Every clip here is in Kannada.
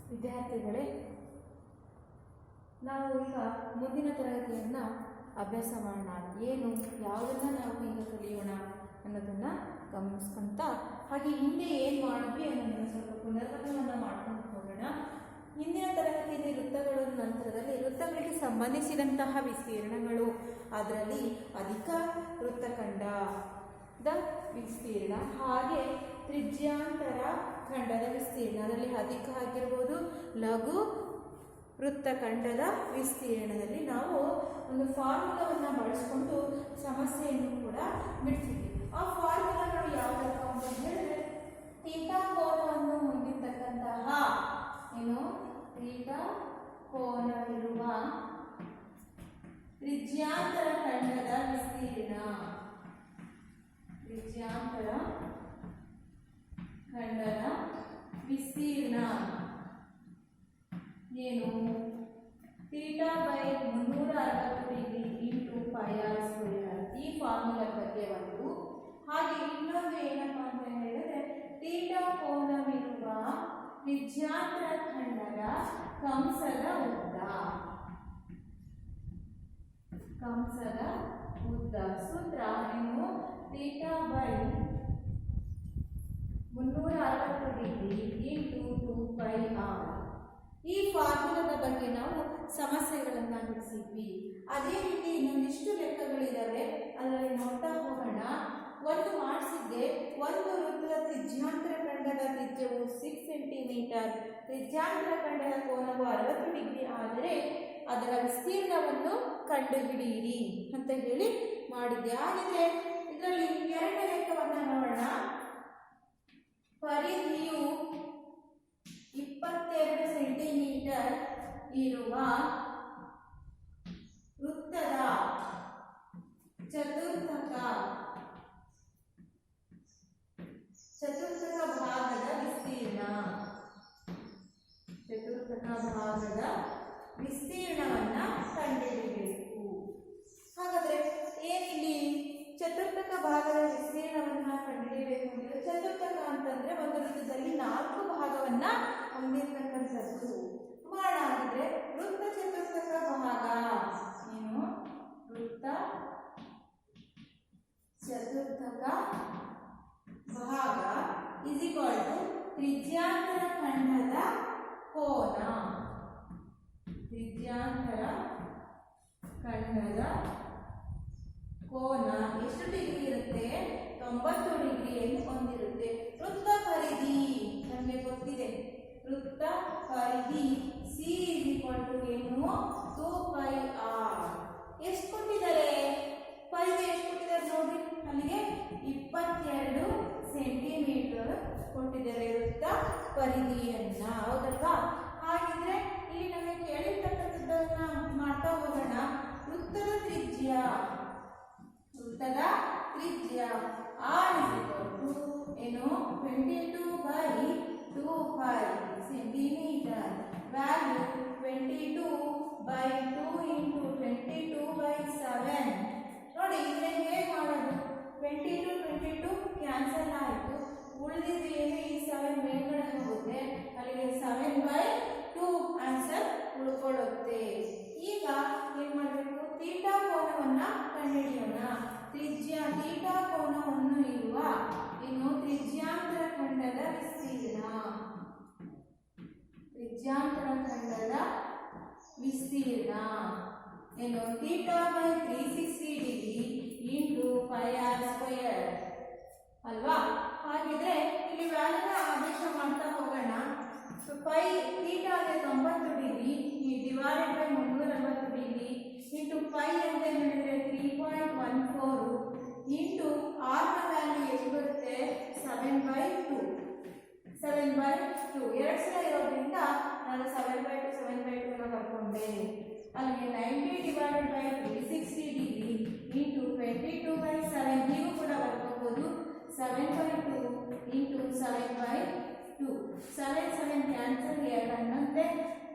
ವಿದ್ಯಾರ್ಥಿಗಳೇ, ನಾವು ಈಗ ಮುಂದಿನ ತರಗತಿಯನ್ನು ಅಭ್ಯಾಸ ಮಾಡೋಣ. ಏನು ಯಾವುದನ್ನು ನಾವು ಈಗ ಕಲಿಯೋಣ ಅನ್ನೋದನ್ನು ಗಮನಿಸ್ಕೊಂತ ಹಾಗೆ ಹಿಂದೆ ಏನು ಮಾಡಿದ್ವಿ ಅನ್ನೋದನ್ನು ಸ್ವಲ್ಪ ಪುನರ್ಗಮನವನ್ನು ಮಾಡ್ಕೊಂಡು ಹೋಗೋಣ. ಹಿಂದಿನ ತರಗತಿಯಲ್ಲಿ ವೃತ್ತಗಳ ನಂತರದಲ್ಲಿ ವೃತ್ತಗಳಿಗೆ ಸಂಬಂಧಿಸಿದಂತಹ ವಿಸ್ತೀರ್ಣಗಳು, ಅದರಲ್ಲಿ ಅಧಿಕ ವೃತ್ತಖಂಡದ ವಿಸ್ತೀರ್ಣ ಹಾಗೆ ತ್ರಿಜ್ಯಾಂತರ ಖಂಡದ ವಿಸ್ತೀರ್ಣ, ಅದರಲ್ಲಿ ಅಧಿಕ ಆಗಿರ್ಬೋದು, ಲಘು ವೃತ್ತಖಂಡದ ವಿಸ್ತೀರ್ಣದಲ್ಲಿ ನಾವು ಒಂದು ಫಾರ್ಮುಲಾವನ್ನು ಬಳಸಿಕೊಂಡು ಸಮಸ್ಯೆಯನ್ನು ಕೂಡ ಬಿಡ್ತೀವಿ. ಆ ಫಾರ್ಮುಲಾಗಳು ಯಾವುದಪ್ಪ ಅಂತ ಹೇಳಿದ್ರೆ, ಥೀಟಾ ಕೋನವನ್ನು ಹೊಂದಿರತಕ್ಕಂತಹ ಥೀಟಾ ಕೋನವಿರುವ ತ್ರಿಜ್ಯಾಂತರ ಖಂಡದ ವಿಸ್ತೀರ್ಣ, ತ್ರಿಜ್ಯಾಂತರ ಖಂಡದ ವಿಸ್ತೀರ್ಣ ಏನು? Theta by 360 degree into pi R square. ಈ ಫಾರ್ಮುಲಾ ಬಗ್ಗೆ ಒಂದು. ಹಾಗೆ ಇನ್ನೊಂದು ಏನಪ್ಪಾ ಅಂತ ಹೇಳಿದ್ರೆ, ಥೀಟಾ ಕೋನವಿರುವ ತ್ರಿಜ್ಯಾಂತರ ಖಂಡದ ಕಂಸದ ಉದ್ದ, ಕಂಸದ ಉದ್ದ ಸೂತ್ರ ಏನು? Theta by 360 degree into 2 pi R. ಈ ಫಾರ್ಮುಲಾದ ಬಗ್ಗೆ ನಾವು ಸಮಸ್ಯೆಗಳನ್ನು ಬಿಡಿಸಿದ್ವಿ. ಅದೇ ರೀತಿ ಇನ್ನೊಂದಿಷ್ಟು ಲೆಕ್ಕಗಳಿದ್ದಾವೆ, ಅದರಲ್ಲಿ ನೋಡ್ತಾ ಹೋಗೋಣ. ಒಂದು ಮಾಡಿಸಿದ್ದೆ, ಒಂದು ವೃತ್ತದ ತ್ರಿಜ್ಯಾಂತರ ಖಂಡದ ತ್ರಿಜ್ಯವು 6 ಸೆಂಟಿಮೀಟರ್, ತ್ರಿಜ್ಯಾಂತರ ಖಂಡದ ಕೋನವು 60 ಡಿಗ್ರಿ ಆದರೆ ಅದರ ವಿಸ್ತೀರ್ಣವನ್ನು ಕಂಡುಹಿಡಿಯಿರಿ ಅಂತ ಹೇಳಿ ಮಾಡಿದ್ದೆ. ಹಾಗಿದ್ರೆ ಇದರಲ್ಲಿ ಎರಡನೇ ಲೆಕ್ಕವನ್ನು ನೋಡೋಣ. ಪರಿಧಿಯು 22 ಸೆಂಟಿಮೀಟರ್ ಇರುವ ವೃತ್ತದ ಚತುರ್ಥಕ ಭಾಗದ ವಿಸ್ತೀರ್ಣ, ಚತುರ್ಥಕ ಭಾಗದ ವಿಸ್ತೀರ್ಣವನ್ನ ಕಂಡುಹಿಡಿಯಬೇಕು. ಹಾಗಾದ್ರೆ ಏನಿಲ್ಲಿ ಚತುರ್ಥಕ ಭಾಗದ ವಿಸ್ತೀರ್ಣವನ್ನ ಕಂಡುಹಿಡಿಯಬೇಕು ಅಂದ್ರೆ, ಚತುರ್ಥಕ ಅಂತಂದ್ರೆ ಒಂದು ವೃತ್ತದಲ್ಲಿ 4 ಭಾಗವನ್ನ ಹೊಂದಿರತಕ್ಕಂಥದ್ದು. ಮಾಡಿದ್ರೆ ವೃತ್ತ ಚತುರ್ಥಕ ಭಾಗ ಏನು? ವೃತ್ತ ಚತುರ್ಥಕ ಭಾಗ ಇಸ್ ಈಕ್ವಲ್ ಟು ತ್ರಿಜ್ಯಾಂತರ ಖಂಡದ ಕೋನ, ತ್ರಿಜ್ಯಾಂತರ ಖಂಡದ ಕೋನ ಎಷ್ಟು ಡಿಗ್ರಿ ಇರುತ್ತೆ? 90 ಡಿಗ್ರಿಯನ್ನು ಹೊಂದಿರುತ್ತೆ. ವೃತ್ತ ಪರಿಧಿ ನಮಗೆ ಗೊತ್ತಿದೆ, ವೃತ್ತ ಪರಿಧಿ ಸಿ ಇಸ್ ಈಕ್ವಲ್ ಟು ಏನು? 2 ಪೈ ಆರ್. ಎಷ್ಟು ಕೊಟ್ಟಿದ್ದಾರೆ? ಪರಿಧಿ ಎಷ್ಟು ಕೊಟ್ಟಿದ್ದಾರೆ ನೋಡ್ರಿ, ಅಲ್ಲಿಗೆ 22 ಸೆಂಟಿಮೀಟರ್ ಕೊಟ್ಟಿದ್ದಾರೆ ವೃತ್ತ ಪರಿಧಿಯನ್ನ, ಹೌದಲ್ವಾ? ಹಾಗಿದ್ರೆ ಇಲ್ಲಿ ನಮಗೆ ಕೇಳಿರ್ತಕ್ಕಂಥದ್ದನ್ನ ಮಾಡ್ತಾ ಹೋಗೋಣ. ವೃತ್ತದ ತ್ರಿಜ್ಯ, ವೃತ್ತದ ತ್ರಿಜ್ಯ r is equal to ಏನು? 22 by 2 pi centimetre. Value 22 by 2 into 22 by 7. ನೋಡಿ ಇದನ್ನ ಹೇಗೆ ಮಾಡೋದು? 22 ಕ್ಯಾನ್ಸಲ್ ಆಯಿತು, ಉಳಿದಿದ್ದು ಏನು? ಈ 7 ಮೇಲ್ಗಡೆ ಹೋಗುತ್ತೆ, ಅಲ್ಲಿಗೆ 7 by 2 ಆನ್ಸರ್ ಉಳ್ಕೊಳ್ಳುತ್ತೆ. ಈಗ ಏನ್ ಮಾಡಬೇಕು? ಥೀಟಾ ಕೋನವನ್ನ ಕಂಡುಹಿಡಿಯೋಣ. ಥೀಟಾ ಕೋನವನ್ನು ಇರುವ ಇನ್ನು ತ್ರಿಜ್ಯಾಂತರ ಖಂಡದ ವಿಸ್ತೀರ್ಣ, ತ್ರಿಜ್ಯಾಂತರ ಖಂಡದ ವಿಸ್ತೀರ್ಣ ಏನು? Theta by 360 degree into pi R square ಅಲ್ವಾ? ಹಾಗಿದ್ರೆ ಇಲ್ಲಿ ವ್ಯಾಲ್ಯೂನ ಆದೇಶ ಮಾಡ್ತಾ ಹೋಗೋಣ. ಪೈ ಥೀಟಾ ಅಂದ್ರೆ 90 degree divided by 360 degree into pi ಅಂತ ಹೇಳಿದ್ರೆ 3.14 ಇಂಟು ಆರ್ ನ ವ್ಯಾಲ್ಯೂ ಎಷ್ಟು ಬರುತ್ತೆ? 7/2. 7/2 2 ಸಲ ಇರೋದ್ರಿಂದ ನಾನು 7/2 7/2 ಬರ್ಕೊಂಡೆ. ಅಲ್ಲಿಗೆ 90 ಡಿವೈಡೆಡ್ ಬೈ 360 ಡಿಗ್ರಿ ಇಂಟು 22/7 ನೀವು ಕೂಡ ಬರ್ಕೋಬಹುದು. 7/2 ಇಂಟು 7/2 7 ಕ್ಯಾನ್ಸಲ್, 2 ಅನ್ನಂತೆ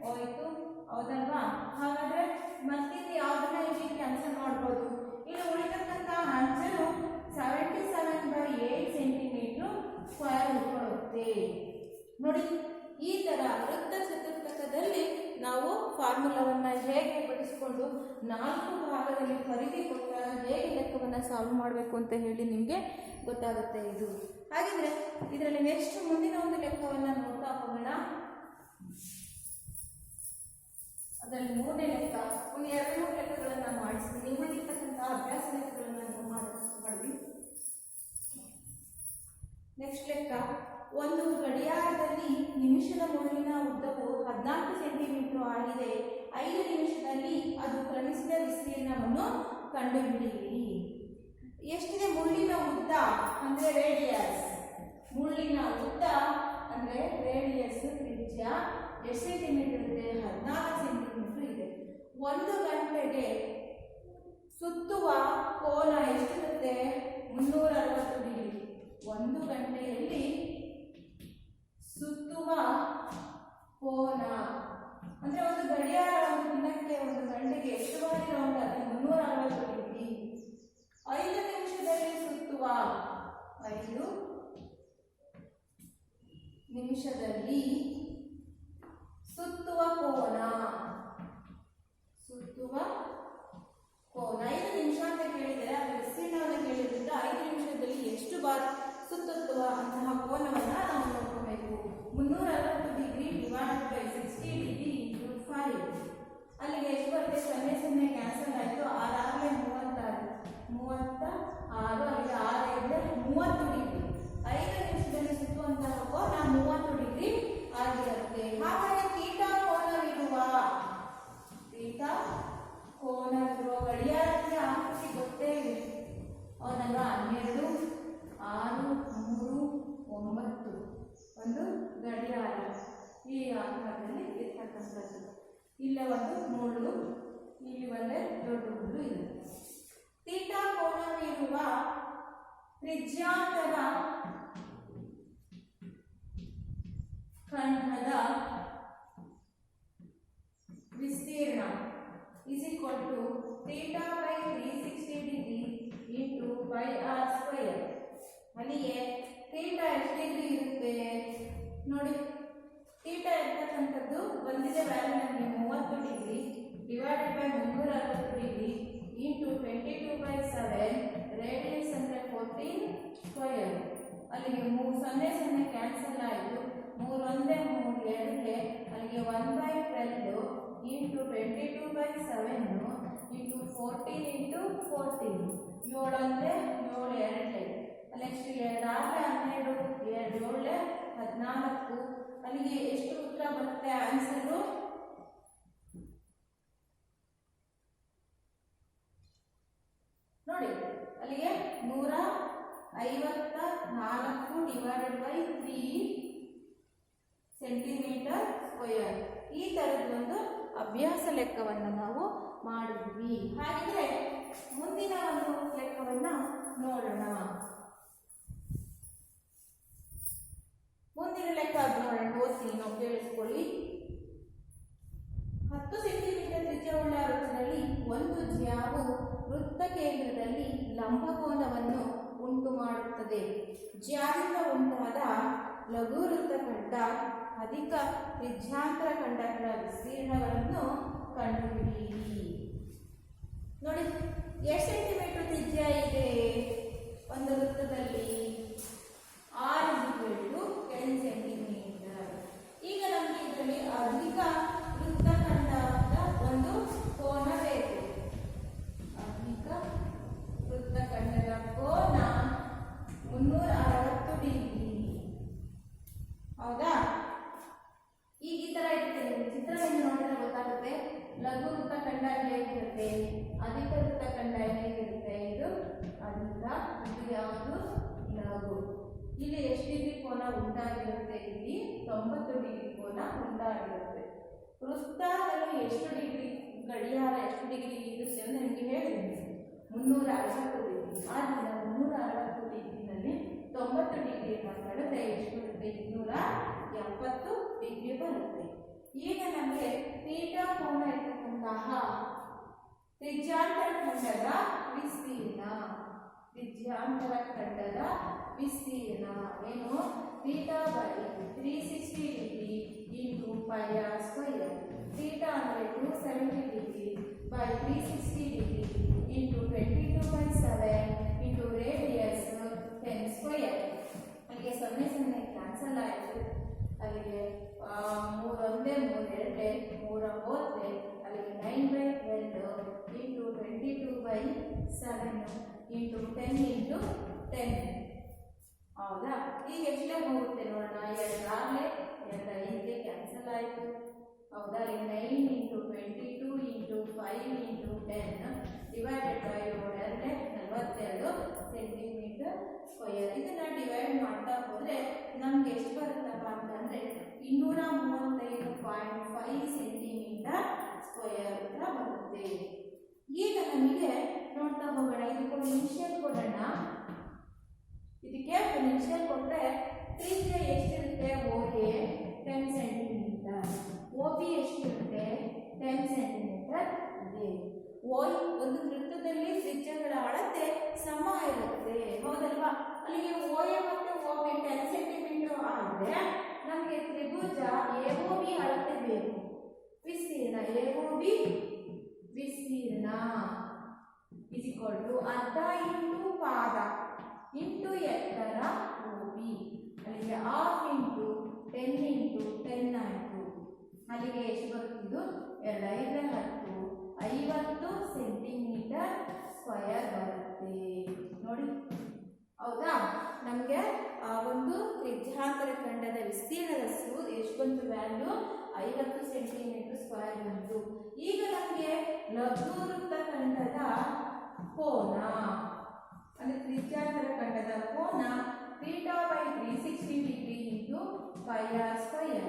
ಹೋಯ್ತು, ಹೌದಲ್ವಾ? ಹಾಗಾದ್ರೆ ಮತ್ತಿದ್ದು ಯಾವ್ದನ್ನ ಇಲ್ಲಿ ಕ್ಯಾನ್ಸಲ್ ಮಾಡ್ಬೋದು. ಇಲ್ಲಿ ಉಳಿತಕ್ಕಂಥ ಆನ್ಸರು 77/8 ಸೆಂಟಿಮೀಟರ್ ಸ್ಕ್ವೇರ್ ಉಳ್ಕೊಳ್ಳುತ್ತೆ. ನೋಡಿ ಈ ಥರ ವೃತ್ತ ಚತುರ್ಥಕದಲ್ಲಿ ನಾವು ಫಾರ್ಮುಲಾವನ್ನು ಹೇಗೆ ಬಳಸಿಕೊಂಡು 4 ಭಾಗದಲ್ಲಿ ಪರಿಧಿ ಕೊಟ್ಟಾಗ ಹೇಗೆ ಲೆಕ್ಕವನ್ನು ಸಾಲ್ವ್ ಮಾಡಬೇಕು ಅಂತ ಹೇಳಿ ನಿಮಗೆ ಗೊತ್ತಾಗುತ್ತೆ ಇದು. ಹಾಗಿದ್ರೆ ಇದರಲ್ಲಿ ನೆಕ್ಸ್ಟ್ ಮುಂದಿನ ಒಂದು ಲೆಕ್ಕವನ್ನು ನೋಡ್ತಾ ಹೋಗೋಣ. ಅದರಲ್ಲಿ 3ನೇ ಲೆಕ್ಕ. ಒಂದು 2-3 ಲೆಕ್ಕಗಳನ್ನು ಮಾಡಿಸ್ತೀನಿ. ಉಳಿದಿರ್ತಕ್ಕಂಥ ಅಭ್ಯಾಸ ಲೆಕ್ಕಗಳನ್ನು ಮಾಡಿದ್ವಿ. ನೆಕ್ಸ್ಟ್ ಲೆಕ್ಕ, ಒಂದು ಗಡಿಯಾರದಲ್ಲಿ ನಿಮಿಷದ ಮುಳ್ಳಿನ ಉದ್ದವು 14 ಸೆಂಟಿಮೀಟರ್ ಆಗಿದೆ. 5 ನಿಮಿಷದಲ್ಲಿ ಅದು ಕ್ರಮಿಸಿದ ವಿಸ್ತೀರ್ಣವನ್ನು ಕಂಡುಹಿಡಿಯಿರಿ. ಎಷ್ಟಿದೆ ಮುಳ್ಳಿನ ಉದ್ದ ಅಂದರೆ ರೇಡಿಯಸ್. ಮುಳ್ಳಿನ ಉದ್ದ ಅಂದರೆ ರೇಡಿಯಸ್ ತ್ರಿಜ್ಯ ಎಷ್ಟು ಸೆಂಟಿಮೀಟರ್ ಇದೆ? 14 ಸೆಂಟಿಮೀಟರ್ ಇದೆ. 1 ಗಂಟೆಗೆ ಸುತ್ತುವ ಕೋನ ಎಷ್ಟಿರುತ್ತೆ? 360 ಡಿಗ್ರಿ. 1 ಗಂಟೆಯಲ್ಲಿ ಸುತ್ತುವ ಕೋನ ಅಂದ್ರೆ ಒಂದು ಗಡಿಯಾರ ಒಂದು ದಿನಕ್ಕೆ ಒಂದು ಗಂಟೆಗೆ ಎಷ್ಟು ಬಾರಿ ರೌಂಡ್ ಆಗುತ್ತೆ? 360 ಡಿಗ್ರಿ. 5 ನಿಮಿಷದಲ್ಲಿ ಸುತ್ತುವ 5 ನಿಮಿಷದಲ್ಲಿ ಸುತ್ತುವ ಕೋನ 5 ನಿಮಿಷ ಅಂತ ಕೇಳಿದರೆ ಅದು ವಿಸ್ತೀರ್ಣವನ್ನು ಕೇಳಿದ್ರಿಂದ 5 ನಿಮಿಷದಲ್ಲಿ ಎಷ್ಟು ಬಾರಿ ಸುತ್ತುವ ಅಂತಹ ಕೋನವನ್ನು ನಾವು ನೋಡ್ಕೋಬೇಕು. 360 degree divided by 60 degree into 5. ಅಲ್ಲಿಗೆ ಎಷ್ಟು ಬರುತ್ತೆ? 0 ಕ್ಯಾನ್ಸಲ್ ಆಯಿತು. 6 36 ಅಲ್ಲಿಗೆ 6 ಡಿಗ್ರಿ. 5 ನಿಮಿಷದಲ್ಲಿ ಸುತ್ತುವಂತಹ ಕೋನ 30 ಡಿಗ್ರಿ ಆಗಿರುತ್ತೆ. ಹಾಗಾಗಿ ಥೀಟಾ ಕೋನವಿರುವ ಗಡಿಯಾರಕ್ಕೆ ಆಕೃತಿ ಗೊತ್ತೇ ಇದೆ. ಅವನಲ್ವಾ? 12, 6, 3, 9 ಒಂದು ಗಡಿಯಾರ ಈ ಆಕಾರದಲ್ಲಿ ಇರ್ತಕ್ಕಂಥದ್ದು. ಇಲ್ಲೇ ಒಂದು ಮುಳ್ಳು, ಇಲ್ಲಿ ಒಂದೇ ದೊಡ್ಡ ಮುಳ್ಳು ಇದೆ. ಥೀಟಾ ಕೋನವಿರುವ ತ್ರಿಜ್ಯಾಂತರ ಖಂಡದ ವಿಸ್ತೀರ್ಣ is equal to theta by 360 degree into pi r square. ಅಲ್ಲಿಗೆ ಥೀಟಾ ಎಷ್ಟು ಡಿಗ್ರಿ ಇರುತ್ತೆ ನೋಡಿ. ಥೀಟಾ ಇರ್ತಕ್ಕಂಥದ್ದು ಬಂದಿದೆ ವ್ಯಾಲ್ಯೂ ನಮಗೆ 30 degree divided by 360 degree into 22/7 radius ಅಂದರೆ 14 ಸ್ಕ್ವಯರ್. ಅಲ್ಲಿಗೆ 0 ಕ್ಯಾನ್ಸಲ್ ಆಯಿತು. 3 ಒಂದೇ 3 2 ಅಲ್ಲಿಗೆ 1/12 ಇಂಟು 22/7 ಇಂಟು 14 ಇಂಟು 14 7 ಒಂದೇ 7 2 ನೆಕ್ಸ್ಟ್ 2 12 2 7 14. ಅಲ್ಲಿಗೆ ಎಷ್ಟು ಉತ್ತರ ಬರುತ್ತೆ ಆನ್ಸರು? ನೋಡಿ ಅಲ್ಲಿಗೆ 154 ಡಿವೈಡೆಡ್ ಬೈ 3 ಸೆಂಟಿಮೀಟರ್ ಸ್ಕ್ವಯರ್. ಈ ತರದ ಒಂದು ಅಭ್ಯಾಸ ಲೆಕ್ಕವನ್ನು ನಾವು ಮಾಡಿದ್ವಿ. ಹಾಗಿದ್ರೆ ಮುಂದಿನ ಒಂದು ಲೆಕ್ಕವನ್ನ ನೋಡೋಣ. ಮುಂದಿನ ಲೆಕ್ಕ ನೋಡೋಣ, ಓದ್ತೀನಿ, ನಾವು ಕೇಳಿಸ್ಕೊಳ್ಳಿ. 10 ಸೆಂಟಿಮೀಟರ್ ತ್ರಿಜ್ಯವುಳ್ಳ ವೃತ್ತದಲ್ಲಿ ಒಂದು ಜ್ಯಾವು ವೃತ್ತ ಕೇಂದ್ರದಲ್ಲಿ ಲಂಬಕೋನವನ್ನು ಉಂಟು ಮಾಡುತ್ತದೆ. ಜ್ಯಾದಿಂದ ಉಂಟಾದ ಲಘು ವೃತ್ತಖಂಡ ಅಧಿಕ ತ್ರಿಜ್ಯಾಂತರ ಖಂಡಗಳ ವಿಸ್ತೀರ್ಣಗಳನ್ನು ಕಂಡುಹಿಡಿಯಿರಿ. ನೋಡಿ ಎಷ್ಟು ಸೆಂಟಿಮೀಟರ್ ತ್ರಿಜ್ಯ ಇದೆ ಒಂದು ವೃತ್ತದಲ್ಲಿ? r = 10 centimetre. ಈಗ ನಮಗೆ ಇದರಲ್ಲಿ ಅಧಿಕ ವೃತ್ತಖಂಡದ ಒಂದು ಕೋನ ಬೇಕು. ಅಧಿಕ ವೃತ್ತಖಂಡದ ಕೋನ 360 ಡಿಗ್ರಿ. ಹೌದಾ? ಈಗ ಈ ತರ ಇರುತ್ತೆ. ಚಿತ್ರವನ್ನು ನೋಡಿದ್ರೆ ಗೊತ್ತಾಗುತ್ತೆ ಲಘು ವೃತ್ತಖಂಡ ಹೇಗಿರುತ್ತೆ, ಅಧಿಕ ವೃತ್ತಖಂಡ ಹೇಗಿರುತ್ತೆ. ಇದು ಅಧಿಕ, ಇದು ಯಾವುದು? ಲಘು. ಇಲ್ಲಿ ಎಷ್ಟು ಡಿಗ್ರಿ ಕೋನ ಉಂಟಾಗಿರುತ್ತೆ? ಇಲ್ಲಿ 90 ಡಿಗ್ರಿ ಕೋನ ಉಂಟಾಗಿರುತ್ತೆ. ವೃತ್ತದಲ್ಲಿ ಎಷ್ಟು ಡಿಗ್ರಿ ಗಡಿಯಾರ ಎಷ್ಟು ಡಿಗ್ರಿ ಇರುತ್ತೆ ಅಂತ ನಿಮಗೆ ಹೇಳಿದ್ದೀನಿ, 360 ಡಿಗ್ರಿ. ಆದ್ದರಿಂದ 360 ಡಿಗ್ರಿನಲ್ಲಿ 90 ಡಿಗ್ರಿಯನ್ನು ಕಳೆದ್ರೆ ಎಷ್ಟು ಬರುತ್ತೆ? 270 ಡಿಗ್ರಿ ಬರುತ್ತೆ. ಈಗ ನಮಗೆ ಥೀಟಾ ಕೋನ ಇರತಕ್ಕಂತಹ ತ್ರಿಜ್ಯಾಂತರ ಖಂಡದ ವಿಸ್ತೀರ್ಣ, ತ್ರಿಜ್ಯಾಂತರ ಖಂಡದ ವಿಸ್ತೀರ್ಣ ಏನು? Theta by 360 degree pi r square. Theta ಅಂದರೆ 270 degree by 360 degree into 22/7 into radius 10 square. ಅಲ್ಲಿಗೆ 0 ಕ್ಯಾನ್ಸಲ್ ಆಯಿತು. ಅಲ್ಲಿಗೆ 3 ಒಂದೇ 3 ಎರಡೇ 3 ಹೋದ್ರೆ ಅಲ್ಲಿಗೆ 9/12 into 22/7 into 10 into 10. ಹೌದಾ? ಈಗ ಎಷ್ಟೇ ಹೋಗುತ್ತೆ ನೋಡೋಣ. 2 5 ಕ್ಯಾನ್ಸಲ್ ಆಯಿತು. ಹೌದಾ? 9 into 22 into 5 into 10 divided by 42 centimetre square. ಇದನ್ನ ಡಿವೈಡ್ ಮಾಡ್ತಾ ಹೋದ್ರೆ ನಮ್ಗೆ ಎಷ್ಟು ಬರುತ್ತಪ್ಪ ಅಂತಂದ್ರೆ 235.5 ಸೆಂಟಿಮೀಟರ್ ಸ್ಕ್ವೇರ್ ಅಂತ ಬರುತ್ತೆ. ಈಗ ನಮಗೆ ನೋಡ್ತಾ ಹೋಗೋಣ. ಇದಕ್ಕೊಂದು ಇನಿಷಿಯಲ್ ಕೊಡೋಣ. ಇದಕ್ಕೆ ಒಂದು ಇನಿಷಿಯಲ್ ಕೊಟ್ಟರೆ ತ್ರಿಜ್ಯ ಎಷ್ಟಿರುತ್ತೆ? OA 10 ಸೆಂಟಿಮೀಟರ್, OB ಎಷ್ಟಿರುತ್ತೆ? 10 ಸೆಂಟಿಮೀಟರ್ ಇದೆ. ಒಂದು ವೃತ್ತದಲ್ಲಿ ತ್ರಿಜ್ಯಗಳ ಅಳತೆ ಸಮ ಇರುತ್ತೆ, ಹೌದಲ್ವಾ? ಅಲ್ಲಿಗೆ OA ಮತ್ತು OB 10 ಸೆಂಟಿಮೀಟರ್ ಆದರೆ ನಮಗೆ ತ್ರಿಭುಜ AOB ಅಳತೆ ಬೇಕು. ವಿಸ್ತೀರ್ಣ AOB ವಿಸ್ತೀರ್ಣ is equal to ಅರ್ಧ ಇಂಟು ಪಾದ ಇಂಟು ಎತ್ತರ OB. ಅಲ್ಲಿಗೆ ಹಾಫ್ ಇಂಟು 10 ಇಂಟು 10 ಆಯಿತು. ಅಲ್ಲಿಗೆ ಎಷ್ಟು ಬರುತ್ತಿದ್ದು? 2 5 10 ಸೆಂಟಿಮೀಟರ್ ಸ್ಕ್ವಯರ್ ಬರುತ್ತೆ ನೋಡಿ. ಹೌದಾ? ನಮಗೆ ಒಂದು ತ್ರಿಜ್ಯಾಂತರ ಖಂಡದ ವಿಸ್ತೀರ್ಣದಷ್ಟು ಎಷ್ಟು ಬಂತು? ವ್ಯಾಲ್ಯೂ 50 ಸೆಂಟಿಮೀಟರ್ ಸ್ಕ್ವಯರ್ ಬಂತು. ಈಗ ನಮಗೆ ಲಘು ವೃತ್ತಖಂಡದ ಕೋನ ಅಂದರೆ ತ್ರಿಜ್ಯಾಂತರ ಖಂಡದ ಕೋನ θ/360 degree into pi r square.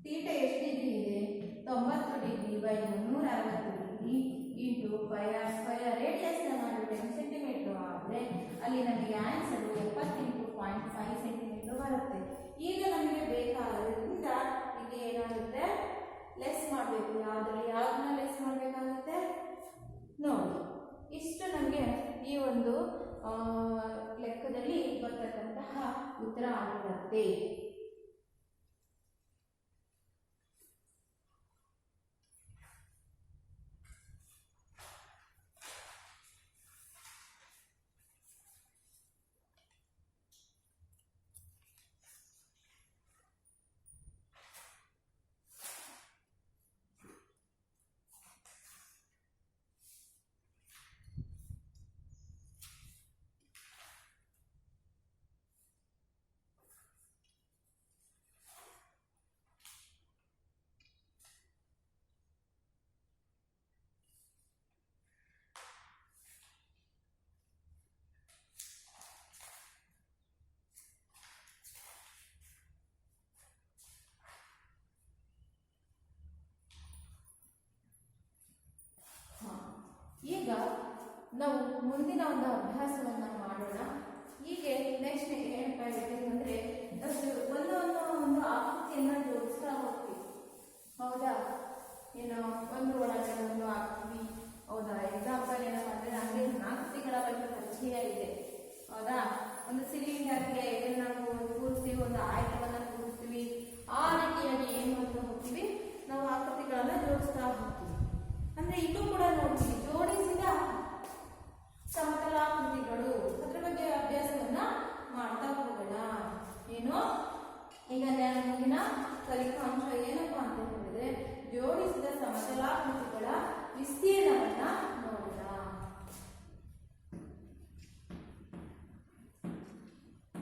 Theta ಎಷ್ಟು ಡಿಗ್ರಿ ಇದೆ? 90 degree by 360 degree into pi r square. Radius ನಾವು 10 ಸೆಂಟಿಮೀಟರ್ ಆದರೆ ಅಲ್ಲಿ ನಮಗೆ ಆನ್ಸರ್ 70.5 ಸೆಂಟಿಮೀಟರ್ ಬರುತ್ತೆ. ಈಗ ನಮಗೆ ಬೇಕಾದ್ರಿಂದ ಈಗ ಏನಾಗುತ್ತೆ? ಲೆಸ್ ಮಾಡಬೇಕು. ಯಾವ್ದನ್ನ ಲೆಸ್ ಮಾಡಬೇಕಾಗುತ್ತೆ ನೋಡಿ. ಇಷ್ಟು ನಮಗೆ ಈ ಒಂದು ಲೆಕ್ಕದಲ್ಲಿ ಬರ್ತಕ್ಕಂತಹ ಉತ್ತರ ಆಗಿರುತ್ತೆ. ಈಗ ನಾವು ಮುಂದಿನ ಒಂದು ಅಭ್ಯಾಸವನ್ನು ಮಾಡೋಣ. ಹೀಗೆ ನೆಕ್ಸ್ಟ್ ಏನಪ್ಪ ಹೇಳ್ತೀವಿ ಅಂದರೆ ಒಂದು ಆಕೃತಿಯನ್ನು ಜೋಡಿಸ್ತಾ ಹೋಗ್ತೀವಿ. ಹೌದಾ? ಏನು ಒಂದು ಒಳಗಡೆ ಒಂದು ಹಾಕ್ತೀವಿ. ಹೌದಾ? ಎಕ್ಸಾಂಪಲ್ ಏನಪ್ಪ ಅಂದರೆ ನಮಗೆ ಆಕೃತಿಗಳ ಬಗ್ಗೆ ಪರಿಚಯ ಇದೆ. ಹೌದಾ? ಒಂದು ಸಿಲಿಂಡರ್ಗೆ ಇದನ್ನು ನಾವು ಕೂರಿಸ್ತೀವಿ, ಒಂದು ಆಯತವನ್ನು ಕೂರಿಸ್ತೀವಿ. ಆ ರೀತಿಯಾಗಿ ಏನು ಮಾಡ್ತಾ ಹೋಗ್ತೀವಿ? ನಾವು ಆಕೃತಿಗಳನ್ನು ಜೋಡಿಸ್ತಾ ಹೋಗ್ತೀವಿ. ಅಂದರೆ ಇದು ಕೂಡ ನೋಡ್ತೀವಿ ಜೋಡಿಸಿದ ಸಮತಲಾಕೃತಿಗಳು. ಅದ್ರ ಬಗ್ಗೆ ಅಭ್ಯಾಸವನ್ನ ಮಾಡ್ತಾ ಹೋಗೋಣ. ಏನು ಈಗ ಮುಂದಿನ ಫಲಿತಾಂಶ ಏನಪ್ಪಾ ಅಂತ ಹೇಳಿದ್ರೆ ಜೋಡಿಸಿದ ಸಮತಲಾಕೃತಿಗಳ ವಿಸ್ತೀರ್ಣವನ್ನ ನೋಡೋಣ.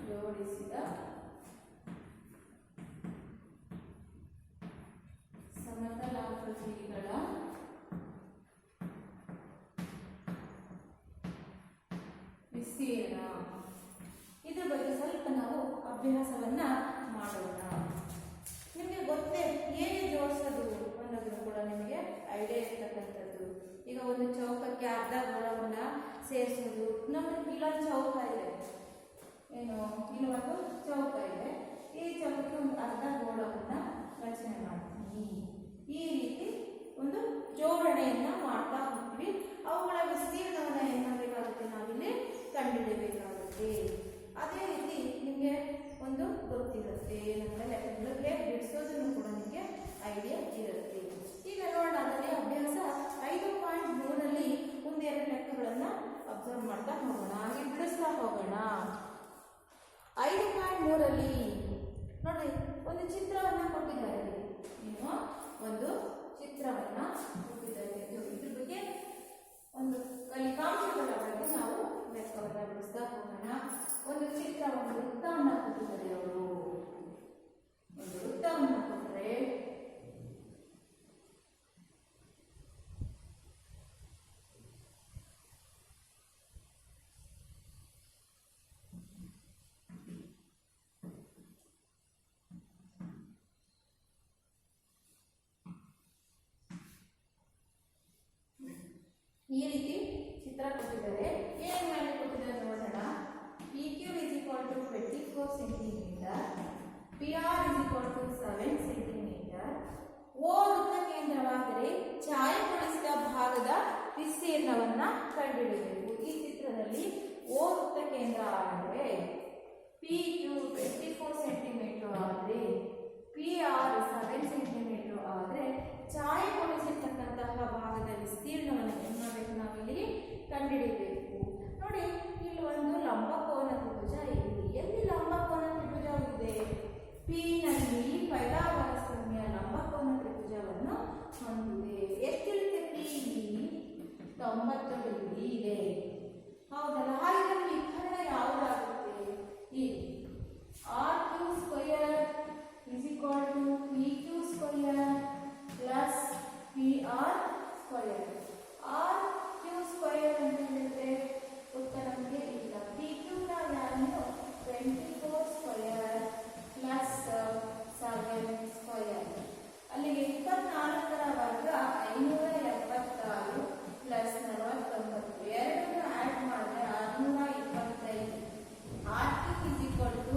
ಜೋಡಿಸಿದ ಸಮತಲಾಕೃತಿಗಳ ವಿಸ್ತೀರ್ಣ, ಇದ್ರ ಬಗ್ಗೆ ಸ್ವಲ್ಪ ನಾವು ಅಭ್ಯಾಸವನ್ನ ಮಾಡೋಣ. ನಿಮಗೆ ಗೊತ್ತೇ ಹೇಗೆ ಜೋಡಿಸೋದು ಅನ್ನೋದು ಕೂಡ ನಿಮಗೆ ಐಡಿಯಾ ಇರ್ತಕ್ಕಂಥದ್ದು. ಈಗ ಒಂದು ಚೌಕಕ್ಕೆ ಅರ್ಧ ಗೋಳವನ್ನ ಸೇರಿಸೋದು. ನಮಗೆ ಇಲ್ಲೊಂದು ಚೌಕ ಇದೆ, ಏನು ಇಲ್ಲೊಂದು ಚೌಕ ಇದೆ. ಈ ಚೌಕಕ್ಕೆ ಒಂದು ಅರ್ಧ ಗೋಳವನ್ನ ರಚನೆ ಮಾಡ್ತೀನಿ. ಈ ರೀತಿ ಒಂದು ಜೋಡಣೆಯನ್ನ ಮಾಡ್ತಾ ಹೋಗ್ತೀವಿ. ಅವುಗಳ ವಿಸ್ತೀರ್ಣವನ್ನ ಏನ್ ಮಾಡಬೇಕಾಗುತ್ತೆ? ನಾವಿಲ್ಲಿ ಕಂಡುಹಿಡಿಯಬೇಕಾಗುತ್ತೆ. ಅದೇ ರೀತಿ ನಿಮಗೆ ಒಂದು ಗೊತ್ತಿರುತ್ತೆ. ಏನಂದ್ರೆ ಲೆಕ್ಕಗಳು ಹೇಗೆ ಬಿಡಿಸೋದನ್ನು ಕೂಡ ನಿಮಗೆ ಮಾಡ್ತಾ ಹೋಗೋಣ, ಹಾಗೆ ಬಿಡಿಸ್ತಾ ಹೋಗೋಣ. 5.3 ನೋಡ್ರಿ ಒಂದು ಚಿತ್ರವನ್ನು ಕೊಟ್ಟಿದ್ದಾರೆ. ಏನು ಒಂದು ಚಿತ್ರವನ್ನ ಕೊಟ್ಟಿದ್ದಾರೆ. ಇದ್ರ ಬಗ್ಗೆ ಒಂದು ಫಲಿತಾಂಶಗಳ ಬಗ್ಗೆ ನಾವು ಲೆಕ್ಕವನ್ನು ಬಿಡಿಸ್ತಾ ಹೋಗೋಣ. ಒಂದು ಚಿತ್ರ, ಒಂದು ವೃತ್ತವನ್ನು ಕೊಟ್ಟಿದ್ದಾರೆ. ಅವರು ಒಂದು ವೃತ್ತವನ್ನು ಕೊಟ್ಟರೆ ಈ ರೀತಿ ಚಿತ್ರ ಕೊಟ್ಟಿದ್ದಾರೆ. ಏನ್ ಮಾಡಿ ಕೊಟ್ಟಿದ್ದಾರೆ ನೋಡೋಣ. PQ is equal to 24 centimeter, PR is equal to 7 centimeter. O ವೃತ್ತ ಕೇಂದ್ರವಾದರೆ ಛಾಯೆಗೊಳಿಸಿದ ಭಾಗದ ವಿಸ್ತೀರ್ಣವನ್ನ ಕಂಡುಹಿಡಿಯಬೇಕು. ಈ ಚಿತ್ರದಲ್ಲಿ O ವೃತ್ತ ಕೇಂದ್ರ ಆದರೆ PQ 24 ಸೆಂಟಿಮೀಟರ್ ಆದರೆ PR 7 ಸೆಂಟಿಮೀಟರ್ ಆದರೆ ಛಾಯೆಗೊಳಿಸಿರ್ತಕ್ಕಂತಹ ಭಾಗದ ವಿಸ್ತೀರ್ಣವನ್ನು ಏನು ಮಾಡಬೇಕು, ನಾವಿಲ್ಲಿ ಕಂಡುಹಿಡಿಯಬೇಕು. ನೋಡಿ, ಇಲ್ಲಿ ಒಂದು ಲಂಬಕೋನ ತ್ರಿಭುಜ ಇದೆ. ಎಲ್ಲಿ ಲಂಬಕೋನ ತ್ರಿಭುಜ ಇದೆ? P ನಲ್ಲಿ ಪೈಥಾಗರಸ್ನ ಲಂಬಕೋನ ತ್ರಿಭುಜವನ್ನು ಹೊಂದಿದೆ. ಎಷ್ಟಿರುತ್ತೆ? P 90 ಡಿಗ್ರಿ ಇದೆ. ಹೌದಲ್ಲ? ಹಾಗೆ ವಿಕರ್ಣ ಯಾವುದಾಗುತ್ತೆ? R² square is equal to PQ square plus PR square. RQ square ಅಂತ ಹೇಳಿದ್ರೆ ಉತ್ತರ ನಮಗೆ ಇಲ್ಲ. PQ ನ ವ್ಯಾಲ್ಯೂ 24 ಸ್ಕ್ವೇರ್ ಪ್ಲಸ್ 7 ಸ್ಕ್ವೇರ್. ಅಲ್ಲಿಗೆ 24ರ ವರ್ಗ 576 ಪ್ಲಸ್ 49. ಎರಡನ್ನು ಆಡ್ ಮಾಡಿದ್ರೆ 625. RQ is equal to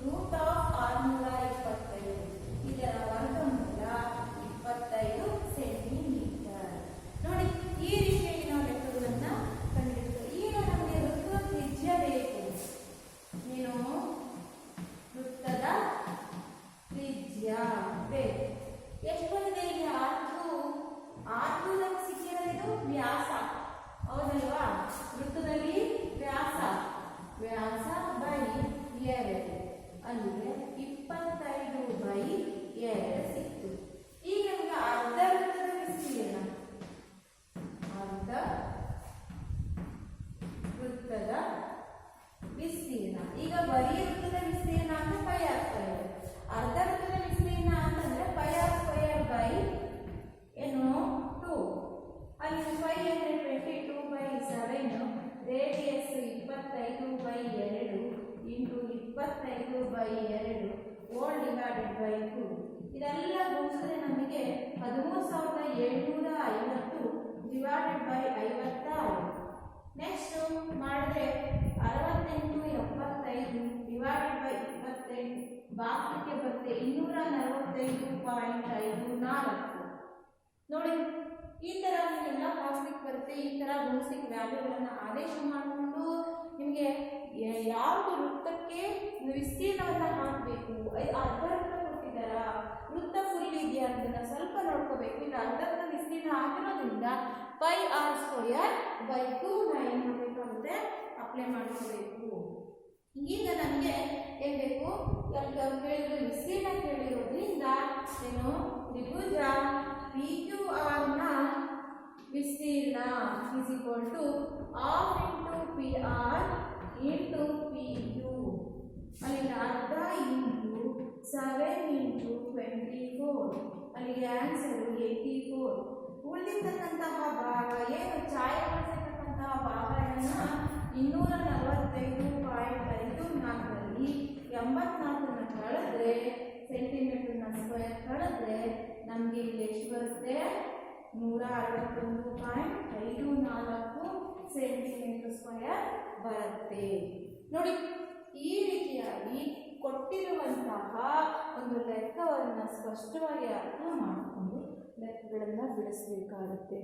root of 625. ಇದರ ವರ್ಗಮೂಲ 25 ಸೆಂಟಿಮೀಟರ್. ನೋಡಿ, ಈ ರೀತಿಯಾಗಿ ನಾವು ಲೆಕ್ಕಗಳನ್ನ ಕಂಡುಹಿಡಿದು ಈಗ ನಮಗೆ ವೃತ್ತದ ತ್ರಿಜ್ಯ ಬೇಕು. ಏನು ವೃತ್ತದ ತ್ರಿಜ್ಯ ಬೇಕು. ಎಷ್ಟು ಬಂದಿದೆ ಈಗ? R2 ನಮಗೆ ಸಿಕ್ಕಿರೋದು ವ್ಯಾಸ, ಹೌದಲ್ವಾ? ವೃತ್ತದಲ್ಲಿ ವ್ಯಾಸ ಬೈ 2 ಅಲ್ಲಿಗೆ 25/2 ಸಿಕ್ತು. ಈಗ ನಮಗೆ ಅರ್ಧ ವೃತ್ತದ ವಿಸ್ತೀರ್ಣ, ಅರ್ಧ ವೃತ್ತದ ವಿಸ್ತೀರ್ಣ. ಈಗ ಬರೀ ವೃತ್ತದ ವಿಸ್ತೀರ್ಣ ಅಂದ್ರೆ πr². ಅರ್ಧ ವೃತ್ತದ ವಿಸ್ತೀರ್ಣ ಅಂತಂದ್ರೆ πr² ಬೈ ಏನು 2. ಅಲ್ಲಿ 5 ಅಂದ್ರೆ 22/7, radius 25/2 into 25/2 whole divided by 2. ಇದೆಲ್ಲ ಗುಣಿಸಿದ್ರೆ ನಮಗೆ 13,750 ಡಿವೈಡೆಡ್ ಬೈ 56. ನೆಕ್ಸ್ಟ್ ಮಾಡಿದ್ರೆ 6875 ಡಿವೈಡೆಡ್ ಬೈ 28 ಬಾಕ್ಲಿಕ್ಕೆ ಬರುತ್ತೆ 245.54. ನೋಡಿ, ಈ ತರ ನಿಮಗೆಲ್ಲ ಬಾಕ್ಲಿಕ್ಕೆ ಬರುತ್ತೆ. ಈ ತರ ಗುಣಿಸ್ಲಿಕ್ಕೆ ವ್ಯಾಲ್ಯೂಗಳನ್ನು ಆದೇಶ ಮಾಡಿಕೊಂಡು ನಿಮಗೆ ಯಾವುದು ವೃತ್ತಕ್ಕೆ ವಿಸ್ತೀರ್ಣವನ್ನ ಹಾಕಬೇಕು. ಅರ್ಧ ವೃತ್ತ ಕೊಟ್ಟಿದ್ದಾರ, ವೃತ್ತ ಫುಲ್ ಇದೆಯಾ ಅಂತ ಸ್ವಲ್ಪ ನೋಡ್ಕೋಬೇಕು. ಇಲ್ಲ ಅರ್ಧ ವೃತ್ತ ವಿಸ್ತೀರ್ಣ ಆಗಿರೋದ್ರಿಂದ πr²/2 ಏನು ಮಾಡಬೇಕಾಗುತ್ತೆ, ಅಪ್ಲೈ ಮಾಡ್ಕೋಬೇಕು. ಈಗ ನಮಗೆ ಏನ್ ಬೇಕು? ಕೇಳಿದ್ರು ವಿಸ್ತೀರ್ಣ ಕೇಳಿರೋದ್ರಿಂದ ಏನು ತ್ರಿಭುಜ PQR ನ ವಿಸ್ತೀರ್ಣ is equal to half into PR into PQ. ಅಲ್ಲಿಗೆ ಅರ್ಧ ಇಂಟು 7 into 24. ಅಲ್ಲಿಗೆ ಆನ್ಸರ್ 84. ಉಳಿದಿರ್ತಕ್ಕಂತಹ ಭಾಗ ಏನು ಛಾಯೆಗೊಳಿಸಿರ್ತಕ್ಕಂತಹ ಭಾಗವನ್ನು 245.54ರಲ್ಲಿ 84ನ ಕಳೆದ್ರೆ ಸೆಂಟಿಮೀಟರ್ನ ಸ್ಕ್ವೇರ್ ಕಳೆದ್ರೆ ನಮಗೆ ಇಲ್ಲಿ ಎಷ್ಟು ಬರುತ್ತೆ? 161.54 ಸೆಂಟಿಮೀಟರ್ ಸ್ಕ್ವೇರ್ ಬರುತ್ತೆ. ನೋಡಿ, ಈ ರೀತಿಯಾಗಿ ಕೊಟ್ಟಿರುವಂತಹ ಒಂದು ಲೆಕ್ಕವನ್ನು ಸ್ಪಷ್ಟವಾಗಿ ಅರ್ಥ ಮಾಡಿಕೊಂಡು ಲೆಕ್ಕಗಳನ್ನು ಬಿಡಿಸಬೇಕಾಗುತ್ತೆ.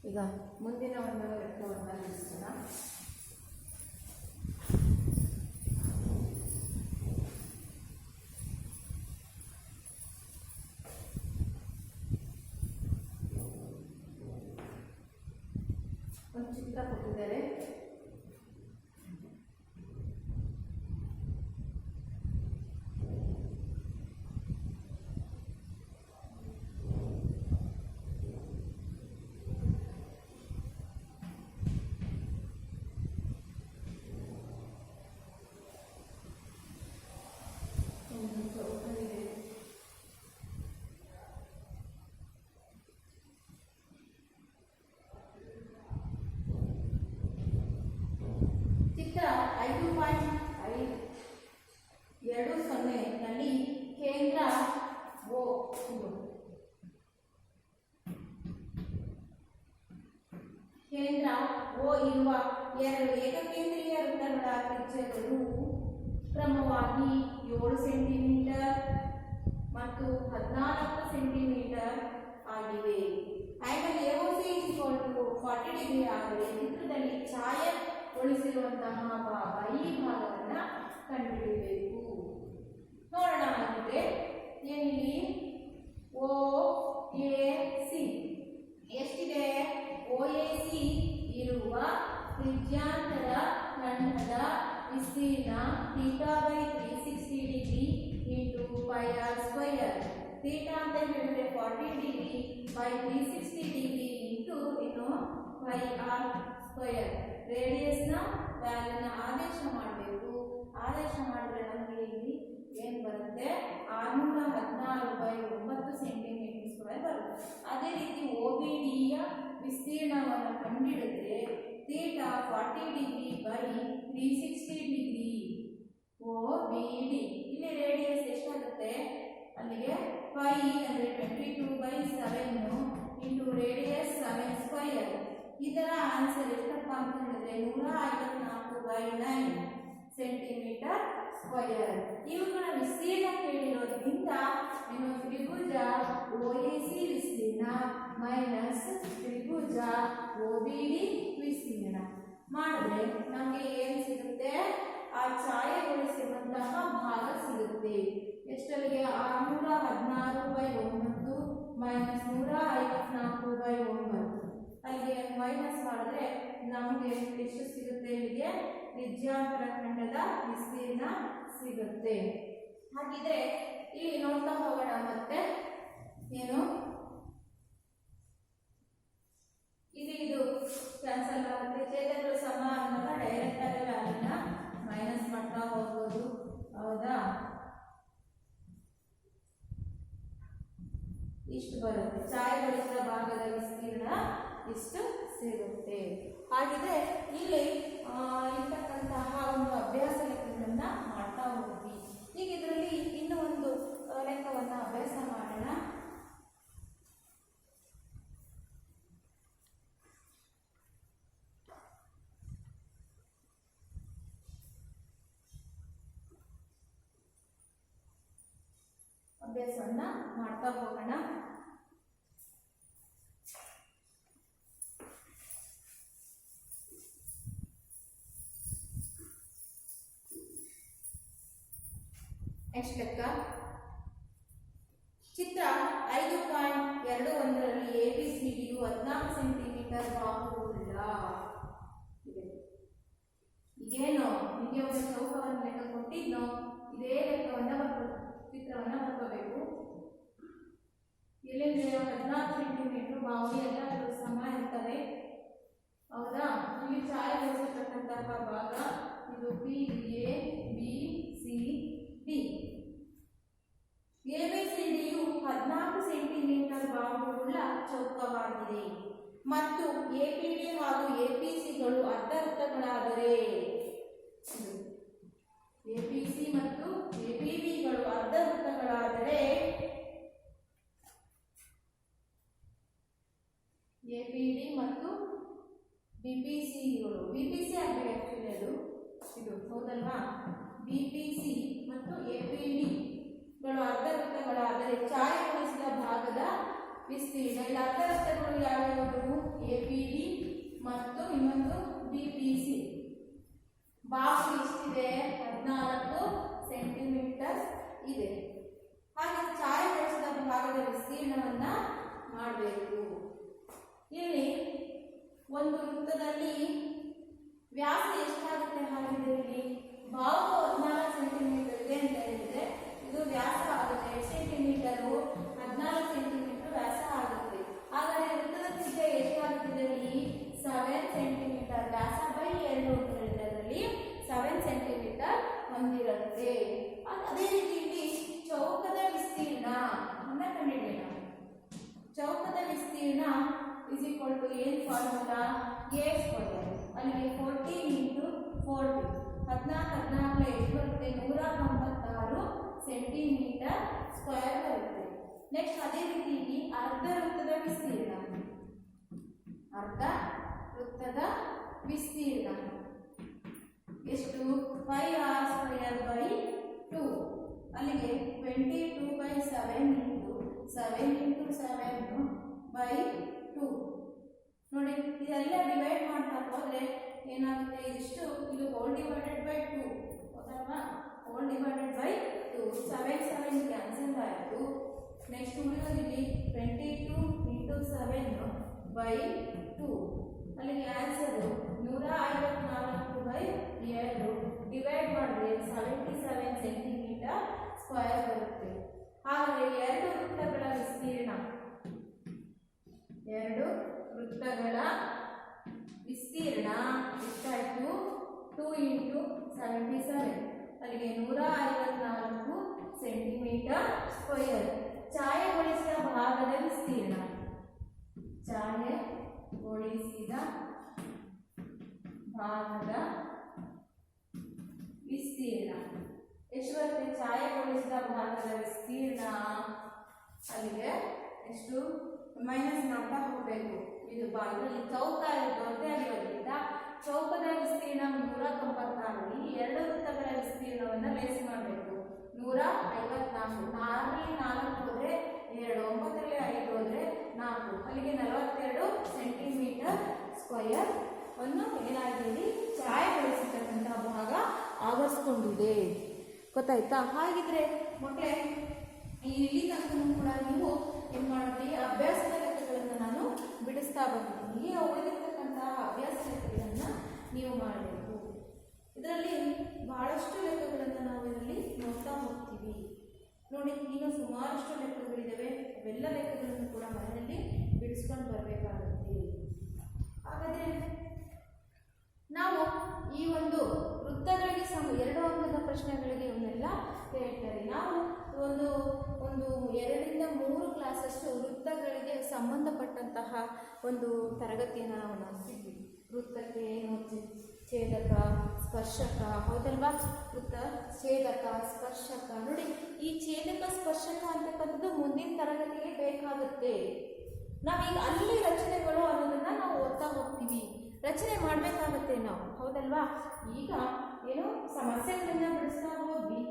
ಈಗ ಮುಂದಿನ ಒಂದು ಲೆಕ್ಕವನ್ನು ಬಿಡಿಸೋಣ. ಒಂದು ಚಿತ್ರ ಕೊಟ್ಟಿದ್ದಾರೆ. ಚಿತ್ರ 5.20ನಲ್ಲಿ ಕೇಂದ್ರ O ಇರುವ ಎರಡು ಏಕಕೇಂದ್ರೀಯ ವೃತ್ತಗಳ ತ್ರಿಜ್ಯಗಳು ಕ್ರಮವಾಗಿ 7 ಸೆಂಟಿಮೀಟರ್ ಮತ್ತು 14 ಸೆಂಟಿಮೀಟರ್ ಆಗಿವೆ. ಆಂಗಲ್ AOC 40 ಡಿಗ್ರಿ ಆದರೆ ಚಿತ್ರದಲ್ಲಿ ಛಾಯೆಗೊಳಿಸಿರುವಂತಹ ಭಾಗ ಈ ಭಾಗವನ್ನು ಕಂಡುಹಿಡಿಯಬೇಕು. ನೋಡೋಣ ಹಾಗಿದ್ರೆ ಏನಿಲ್ಲಿ OAC ಎಷ್ಟಿದೆ? OAC ಇರುವ ತ್ರಿಜ್ಯಾಂತರ ಖಂಡದ ವಿಸ್ತೀರ್ಣ θ/360 ಡಿಗ್ರಿ ಇಂಟು πr². ಥೀಟಾ ಅಂತ ಹೇಳಿದ್ರೆ 40 degree by 360 degree into πr². ರೇಡಿಯಸ್ನ ವ್ಯಾಲ್ಯೂನ ಆದೇಶ ಮಾಡಬೇಕು. ಆದೇಶ ಮಾಡಿದ್ರೆ ನಮಗೆ ಇಲ್ಲಿ ಏನು ಬರುತ್ತೆ? 616/9 ಸೆಂಟಿಮೀಟರ್ ಬರುತ್ತೆ. ಅದೇ ರೀತಿ OBDಯ ವಿಸ್ತೀರ್ಣವನ್ನು ಕಂಡುಹಿಡಿದ್ರೆ theta 40 degree by 360 degree OBD. ಇಲ್ಲಿ ರೇಡಿಯಸ್ ಎಷ್ಟಾಗುತ್ತೆ? ಅಲ್ಲಿಗೆ ಪೈ ಅಂದರೆ 22/7 ಇಂಟು ರೇಡಿಯಸ್ 7². ಇದರ ಆನ್ಸರ್ ಎಷ್ಟಪ್ಪ ಅಂತ ಹೇಳಿದ್ರೆ 154/9 ಸೆಂಟಿಮೀಟರ್ ಸ್ಕ್ವಯರ್. ಇವುಗಳ ವಿಸ್ತೀರ್ಣ ಕೇಳಿರೋದ್ರಿಂದ ತ್ರಿಭುಜ OAC ವಿಸ್ತೀರ್ಣ ಮೈನಸ್ ತ್ರಿಭುಜ OBD ವಿಸ್ತೀರ್ಣ ಮಾಡಿದ್ರೆ ನಮಗೆ ಏನು ಸಿಗುತ್ತೆ? ಆ ಛಾಯೆಗೊಳಿಸಿರುವಂತಹ ಭಾಗ ಸಿಗುತ್ತೆ. ಎಷ್ಟಲ್ಲಿಗೆ? 616/9 ಮೈನಸ್ 154/9. ಅಲ್ಲಿಗೆ ಮೈನಸ್ ಮಾಡಿದ್ರೆ ನಮಗೆ ಎಷ್ಟು ಸಿಗುತ್ತೆ? ಇಲ್ಲಿಗೆ ತ್ರಿಜ್ಯಾಂತರ ಖಂಡದ ವಿಸ್ತೀರ್ಣ ಸಿಗುತ್ತೆ. ಹಾಗಿದ್ರೆ ಇಲ್ಲಿ ನೋಡ್ತಾ ಹೋಗೋಣ. ಮತ್ತೆ ಏನು ಇದು ಕ್ಯಾನ್ಸಲ್ ಆಗುತ್ತೆ. ಛೇದಗಳು ಸಮ ಅನ್ನೋದ ಡೈರೆಕ್ಟ್ ಆಗಿ ವ್ಯಾಲ್ಯೂನ ಮೈನಸ್ ಮಾಡ್ತಾ ಹೋಗ್ಬೋದು. ಹೌದಾ? ಇಷ್ಟು ಬರುತ್ತೆ. ಛಾಯೆಗೊಳಿಸಿದ ಭಾಗದ ವಿಸ್ತೀರ್ಣ ಇಷ್ಟು ಸಿಗುತ್ತೆ. ಹಾಗಿದ್ರೆ ಇಲ್ಲಿ ಇರ್ತಕ್ಕಂತಹ ಒಂದು ಅಭ್ಯಾಸ ಲೆಕ್ಕಗಳನ್ನ ಮಾಡ್ತಾ ಹೋಗ್ತೀವಿ. ಈಗ ಇದರಲ್ಲಿ ಇನ್ನೂ ಒಂದು ಲೆಕ್ಕವನ್ನು ಅಭ್ಯಾಸ ಮಾಡೋಣ. ಅಭ್ಯಾಸವನ್ನ ಮಾಡ್ತಾ ಹೋಗೋಣ. ನೆಕ್ಸ್ಟ್ ಲೆಕ್ಕ. ಚಿತ್ರ 5.21ರಲ್ಲಿ ABCDಯು 14 ಸೆಂಟಿಮೀಟರ್ ಬಾಹುವುಳ್ಳ ಈಗೇನು ನಿಮಗೆ ಒಂದು ಚೌಕವನ್ನು ಲೆಕ್ಕ ಕೊಟ್ಟಿದ್ನೋ ಇದೇ ಲೆಕ್ಕವನ್ನು ಚಿತ್ರವನ್ನು ಬರ್ಕೋಬೇಕು. ಎಲ್ಲಿಂದ 14 ಸೆಂಟಿಮೀಟರ್ ಬಾಹು ಎಲ್ಲ ಸಮ ಇರ್ತವೆ. ಹೌದಾ? ಇಲ್ಲಿ ಛಾಯೆಗೊಳಿಸಿರ್ತಕ್ಕಂತಹ ಭಾಗ ಇದು ABCD. ABCDಯು 14 ಸೆಂಟಿಮೀಟರ್ ಬಾಹುವುಳ್ಳ ಚೌಕವಾಗಿದೆ ಮತ್ತು ABD ಹಾಗೂ APCಗಳು ಅರ್ಧವೃತ್ತಗಳಾದರೆ APC ಮತ್ತು ABBಗಳು ಅರ್ಧವೃತ್ತಗಳಾದರೆ ABD ಮತ್ತು BPCಗಳು BPC ಆಗಿದೆ. ಆಕ್ಚುಲಿ ಇದು ಹೌದಲ್ವಾ? BPC ಮತ್ತು ABDಗಳು ಅರ್ಧವೃತ್ತಗಳಾದರೆ ಛಾಯೆಗೊಳಿಸಿದ ಭಾಗದ ವಿಸ್ತೀರ್ಣ. ಇಲ್ಲಿ ಅರ್ಧವೃತ್ತಗಳು ಯಾವ ಇದೆ. ಹಾಗೆ ಛಾಯಾಗೊಳಿಸಿದ ಭಾಗದ ವಿಸ್ತೀರ್ಣವನ್ನ ಮಾಡಬೇಕು. ಇಲ್ಲಿ ಒಂದು ವೃತ್ತದಲ್ಲಿ ವ್ಯಾಸ ಎಷ್ಟಾಗುತ್ತೆ ಹಾಗಿದ್ರೆ ಇಲ್ಲಿ ಬಾಹು 14 ಸೆಂಟಿಮೀಟರ್ ಇದೆ ಅಂತ ಹೇಳಿದ್ರೆ ಇದು ವ್ಯಾಸ ಆಗುತ್ತೆ 8 ಸೆಂಟಿಮೀಟರು 14 ಸೆಂಟಿಮೀಟರ್ ವ್ಯಾಸ ಆಗುತ್ತೆ. ಹಾಗಾದ್ರೆ ವೃತ್ತದ ತ್ರಿಜ್ಯ ಎಷ್ಟಾಗುತ್ತದೆ ಇಲ್ಲಿ 7 ಸೆಂಟಿಮೀಟರ್ ವ್ಯಾಸ ಬೈ 2 ಅಂತ ಹೇಳಿದ್ರೆ ಅದರಲ್ಲಿ 7 ಸೆಂಟಿಮೀಟರ್ ಹೊಂದಿರುತ್ತೆ. ಅದೇ ರೀತಿ ಇಲ್ಲಿ ಚೌಕದ ವಿಸ್ತೀರ್ಣ ಅನ್ನ ಕಂಡುಹಿಡಿಯೋಣ. ಚೌಕದ ವಿಸ್ತೀರ್ಣ ಇಸ್ ಈಕ್ವಲ್ ಟು ಏನು ಫಾರ್ಮುಲಾ a ಸ್ಕ್ವೇರ್. ಅಲ್ಲಿಗೆ 14 ಇಂಟು 40 14 ಎಷ್ಟು ಬರುತ್ತೆ 196 ಸೆಂಟಿಮೀಟರ್ ಸ್ಕ್ವೇರ್ ಬರುತ್ತೆ. ನೆಕ್ಸ್ಟ್ ಅದೇ ರೀತಿ ಇಲ್ಲಿ ಅರ್ಧ ವೃತ್ತದ ವಿಸ್ತೀರ್ಣ ಎಷ್ಟು 5r ಸ್ಕ್ವೇರ್ ಬೈ 2 ಅಲ್ಲಿಗೆ 22/7 ಇಂಟು 7 ಇಂಟು 7 ಬೈ 2 ನೋಡಿ. ಇದೆಲ್ಲ ಡಿವೈಡ್ ಮಾಡ್ತಾ ಹೋದ್ರೆ ಏನಾಗುತ್ತೆ ಇದಿಷ್ಟು ಇದು ಹೋಲ್ ಡಿವೈಡೆಡ್ ಬೈ 2 ಹೌದಲ್ವಾ. ಹೋಲ್ ಡಿವೈಡೆಡ್ ಬೈ 2 7 7 ಕ್ಯಾನ್ಸಲ್ ಆಯಿತು. ನೆಕ್ಸ್ಟ್ ಉಳಿಯೋದಿಲ್ಲಿ 22 ಇಂಟು 7 ಬೈ 2 ಅಲ್ಲಿಗೆ ಆನ್ಸರು 154/2 ಡಿವೈಡ್ ಮಾಡಿದ್ರೆ 77 ಸೆಂಟಿಮೀಟರ್ ಸ್ಕ್ವೇರ್ ಬರುತ್ತೆ. ಹಾಗಾದರೆ ಎರಡು ವೃತ್ತಗಳ ವಿಸ್ತೀರ್ಣ ಎಷ್ಟಾಯಿತು 2 ಇಂಟು 77 ಅಲ್ಲಿಗೆ 154 ಸೆಂಟಿಮೀಟರ್ ಸ್ಕ್ವೇರ್. ಛಾಯೆಗೊಳಿಸಿದ ಭಾಗದ ವಿಸ್ತೀರ್ಣ ಎಷ್ಟು ಬರುತ್ತೆ ಛಾಯೆಗೊಳಿಸಿದ ಭಾಗದ ವಿಸ್ತೀರ್ಣ ಅಲ್ಲಿಗೆ ಎಷ್ಟು ಮೈನಸ್ ಮಾಡ್ತಾ ಹೋಗಬೇಕು. ಇದು ಇದರಲ್ಲಿ ಚೌಕ ದೊಡ್ಡದೇ ಆಗಿರೋದ್ರಿಂದ ಚೌಕದ ವಿಸ್ತೀರ್ಣ 196 ಈ ಎರಡು ವೃತ್ತಗಳ ವಿಸ್ತೀರ್ಣವನ್ನು ಲೆಸ್ ಮಾಡಬೇಕು. 154 4ರಲ್ಲಿ 4 ಹೋದರೆ 2 9ರಲ್ಲಿ 5 ಹೋದರೆ 4 ಅಲ್ಲಿಗೆ 42 ಸೆಂಟಿಮೀಟರ್ ಸ್ಕ್ವೇರ್ ಅನ್ನು ಏನಾಗಿದೆ ಛಾಯೆಗೊಳಿಸಿರ್ತಕ್ಕಂಥ ಭಾಗ ಆವರಿಸ್ಕೊಂಡಿದೆ. ಗೊತ್ತಾಯ್ತಾ? ಹಾಗಿದ್ರೆ ಮಕ್ಕಳೇ ಇಲ್ಲಿ ತನಕ ಕೂಡ ನೀವು ಏನು ಮಾಡ್ತೀವಿ ಅಭ್ಯಾಸದ ಲೆಕ್ಕಗಳನ್ನು ನಾನು ಬಿಡಿಸ್ತಾ ಬಂದಿದ್ದೀನಿ. ಈಗ ಉಳಿದಿರ್ತಕ್ಕಂತಹ ಅಭ್ಯಾಸ ಲೆಕ್ಕಗಳನ್ನು ನೀವು ಮಾಡಬೇಕು. ಇದರಲ್ಲಿ ಬಹಳಷ್ಟು ಲೆಕ್ಕಗಳನ್ನು ನಾವು ಇದರಲ್ಲಿ ನೋಡ್ತಾ ಹೋಗ್ತೀವಿ. ನೋಡಿ ಇನ್ನು ಸುಮಾರಷ್ಟು ಲೆಕ್ಕಗಳಿದ್ದಾವೆ. ಅವೆಲ್ಲ ಲೆಕ್ಕಗಳನ್ನು ಕೂಡ ಮನೆಯಲ್ಲಿ ಬಿಡಿಸ್ಕೊಂಡು ಬರಬೇಕಾಗುತ್ತೆ. ಹಾಗಾದರೆ ನಾವು ಈ ಒಂದು ವೃತ್ತಗಳಿಗೆ 2 ಅಂಕದ ಪ್ರಶ್ನೆಗಳಿಗೆ ಇವನ್ನೆಲ್ಲ ಹೇಳ್ತಾರೆ. ನಾವು ಒಂದು 2ರಿಂದ 3 ಕ್ಲಾಸಷ್ಟು ವೃತ್ತಗಳಿಗೆ ಸಂಬಂಧಪಟ್ಟಂತಹ ಒಂದು ತರಗತಿಯನ್ನು ನಾವು ನಡೆಸಿದ್ವಿ. ವೃತ್ತಕ್ಕೆ ಏನು ಛೇದಕ ಸ್ಪರ್ಶಕ ಹೌದಲ್ವಾ. ವೃತ್ತ ಛೇದಕ ಸ್ಪರ್ಶಕ ನೋಡಿ ಈ ಛೇದಕ ಸ್ಪರ್ಶಕ ಅಂತಕ್ಕಂಥದ್ದು ಮುಂದಿನ ತರಗತಿಗೆ ಬೇಕಾಗುತ್ತೆ. ನಾವೀಗ ಅಲ್ಲಿ ರಚನೆಗಳು ಅನ್ನೋದನ್ನು ನಾವು ಓದ್ತಾ ಹೋಗ್ತೀವಿ. ರಚನೆ ಮಾಡಬೇಕಾಗತ್ತೆ ನಾವು ಹೌದಲ್ವಾ. ಈಗ ಏನೋ ಸಮಸ್ಯೆಗಳನ್ನು ಬಿಡಿಸ್ತಾ ಹೋದ್ವಿ.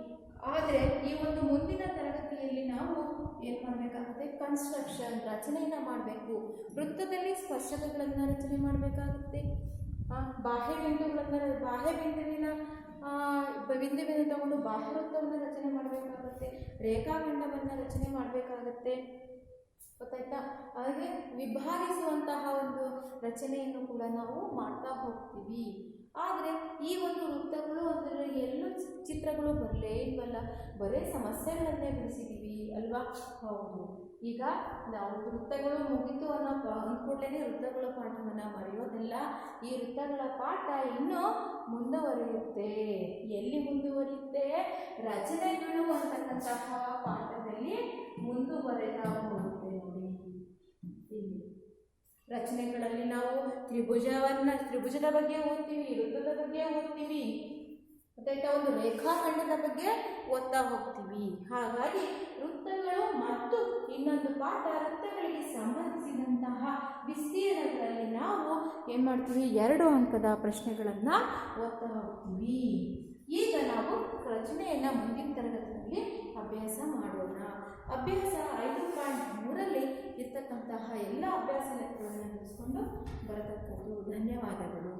ಆದರೆ ಈ ಒಂದು ಮುಂದಿನ ತರಗತಿಯಲ್ಲಿ ನಾವು ಏನು ಮಾಡಬೇಕಾಗುತ್ತೆ ಕನ್ಸ್ಟ್ರಕ್ಷನ್ ರಚನೆಯನ್ನು ಮಾಡಬೇಕು. ವೃತ್ತದಲ್ಲಿ ಸ್ಪರ್ಶಕಗಳನ್ನು ರಚನೆ ಮಾಡಬೇಕಾಗುತ್ತೆ. ಬಾಹ್ಯ ಬಿಂದುವಿನ ತಗೊಂಡು ಬಾಹ್ಯ ವೃತ್ತವನ್ನು ರಚನೆ ಮಾಡಬೇಕಾಗುತ್ತೆ. ರೇಖಾಖಂಡವನ್ನು ರಚನೆ ಮಾಡಬೇಕಾಗುತ್ತೆ. ಗೊತ್ತಾಯ್ತಾ? ಹಾಗೆ ವಿಭಾಗಿಸುವಂತಹ ಒಂದು ರಚನೆಯನ್ನು ಕೂಡ ನಾವು ಮಾಡ್ತಾ ಹೋಗ್ತೀವಿ. ಆದರೆ ಈ ಒಂದು ವೃತ್ತಗಳು ಅದರಲ್ಲಿ ಎಲ್ಲೂ ಚಿತ್ರಗಳು ಬರಲೇ ಇಲ್ವಲ್ಲ, ಬರೀ ಸಮಸ್ಯೆಗಳನ್ನೇ ಬಿಡಿಸಿದ್ದೀವಿ ಅಲ್ವಾ. ಹೌದು, ಈಗ ನಾವು ವೃತ್ತಗಳು ಮುಗಿತು ಅನ್ನೋ ಅಂದ್ಕೂಡಲೇ ವೃತ್ತಗಳ ಪಾಠವನ್ನು ಮರೆಯೋದಿಲ್ಲ. ಈ ವೃತ್ತಗಳ ಪಾಠ ಇನ್ನೂ ಮುಂದುವರಿಯುತ್ತೆ. ಎಲ್ಲಿ ಮುಂದುವರಿಯುತ್ತೆ? ರಚನೆಗಳು ಅಂತಕ್ಕಂತಹ ಪಾಠದಲ್ಲಿ ಮುಂದುವರೆದ ಹೋಗುತ್ತೆ. ನೋಡಿ ಇಲ್ಲಿ ರಚನೆಗಳಲ್ಲಿ ನಾವು ತ್ರಿಭುಜದ ಬಗ್ಗೆ ಓದ್ತೀವಿ, ವೃತ್ತದ ಬಗ್ಗೆ ಓದ್ತೀವಿ, ಗೊತ್ತಾಯ್ತಾ? ಒಂದು ರೇಖಾಖಂಡದ ಬಗ್ಗೆ ಓದ್ತಾ ಹೋಗ್ತೀವಿ. ಹಾಗಾಗಿ ವೃತ್ತಗಳು ಮತ್ತು ಇನ್ನೊಂದು ಪಾಠ ವೃತ್ತಗಳಿಗೆ ಸಂಬಂಧಿಸಿದಂತಹ ವಿಸ್ತೀರ್ಣಗಳಲ್ಲಿ ನಾವು ಏನು ಮಾಡ್ತೀವಿ 2 ಅಂಕದ ಪ್ರಶ್ನೆಗಳನ್ನು ಓದ್ತಾ ಹೋಗ್ತೀವಿ. ಈಗ ನಾವು ರಚನೆಯನ್ನು ಮುಂದಿನ ತರಗತಿಯಲ್ಲಿ ಅಭ್ಯಾಸ ಮಾಡೋಣ. ಅಭ್ಯಾಸ 5.3ರಲ್ಲಿ ಇರ್ತಕ್ಕಂತಹ ಎಲ್ಲ ಅಭ್ಯಾಸ ಲೆಕ್ಕಗಳನ್ನು ನಡೆಸ್ಕೊಂಡು ಬರತಕ್ಕದ್ದು. ಧನ್ಯವಾದಗಳು.